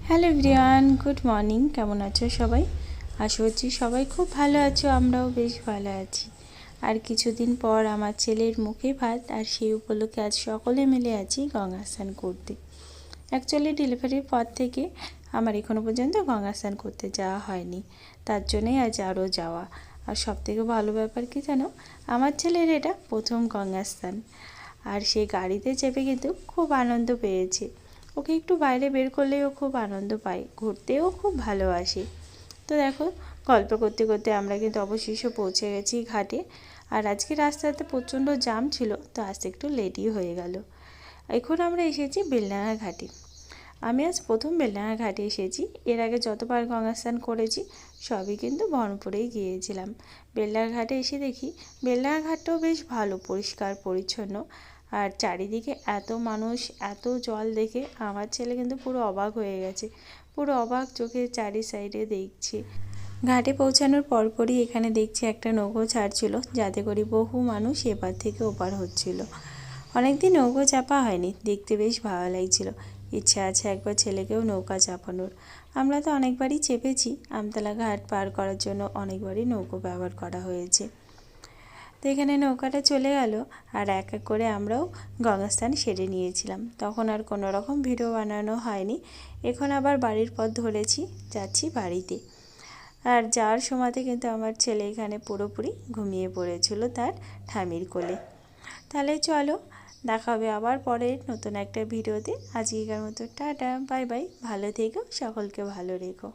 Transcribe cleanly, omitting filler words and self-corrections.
Hello everyone, good morning. কেমন আছো সবাই? আশা করছি সবাই খুব ভালো আছো, আমরাও বেশ ভালো আছি। আর কিছুদিন পর আমার ছেলের মুখে ভাত, আর সেই উপলক্ষে আজ সকলে মিলে আছি গঙ্গা স্নান করতে। অ্যাকচুয়ালি ডেলিভারির পর থেকে আমার এখনও পর্যন্ত গঙ্গা স্নান করতে যাওয়া হয়নি, তার জন্যই আজ আরও যাওয়া। আর সবথেকে ভালো ব্যাপার কি জানো, আমার ছেলের এটা প্রথম গঙ্গা স্নান। আর সেই গাড়িতে চেপে কিন্তু খুব আনন্দ পেয়েছে। ওকে একটু বাইরে বের করলেই ও খুব আনন্দ পায়, ঘুরতেও খুব ভালোবাসে। তো দেখো, গল্প করতে করতে আমরা কিন্তু অবশেষে পৌঁছে গেছি ঘাটে। আর আজকে রাস্তাতে প্রচণ্ড জ্যাম ছিল, তো আসতে একটু লেটই হয়ে গেল। এখন আমরা এসেছি বেলডাঙা ঘাটে। আমি আজ প্রথম বেলডাঙা ঘাটে এসেছি। এর আগে যতবার গঙ্গা স্নান করেছি সবই কিন্তু বহরমপুরেই গিয়েছিলাম। বেলডাঙা ঘাটে এসে দেখি বেলডাঙা ঘাটটাও বেশ ভালো, পরিষ্কার পরিচ্ছন্ন। আর চারিদিকে এত মানুষ, এত জল দেখে আমার ছেলে কিন্তু পুরো অবাক হয়ে গেছে। পুরো অবাক চোখে চারি সাইডে দেখছে। ঘাটে পৌঁছানোর পরপরই এখানে দেখছি একটা নৌকো ছাড়ছিল, যাতে করে বহু মানুষ এপার থেকে ওপার হচ্ছিল। অনেকদিন নৌকো চাপা হয়নি, দেখতে বেশ ভালো লাগছিল। ইচ্ছা আছে একবার ছেলেকেও নৌকা চাপানোর। আমরা তো অনেকবারই চেপেছি, আমতলা ঘাট পার করার জন্য অনেকবারই নৌকো ব্যবহার করা হয়েছে। তো এখানে নৌকাটা চলে গেল, আর এক এক করে আমরাও গঙ্গা স্নান সেরে নিয়েছিলাম। তখন আর কোনো রকম ভিডিও বানানো হয়নি। এখন আবার বাড়ির পথ ধরেছি, যাচ্ছি বাড়িতে। আর যাওয়ার সময়তে কিন্তু আমার ছেলে এখানে পুরোপুরি ঘুমিয়ে পড়েছিল তার ঠামির কোলে। তাহলে চলো, দেখা হবে আবার পরে নতুন একটা ভিডিওতে। আজকের মতো টাটা, বাই বাই। ভালো থেকো, সকলকে ভালো রেখো।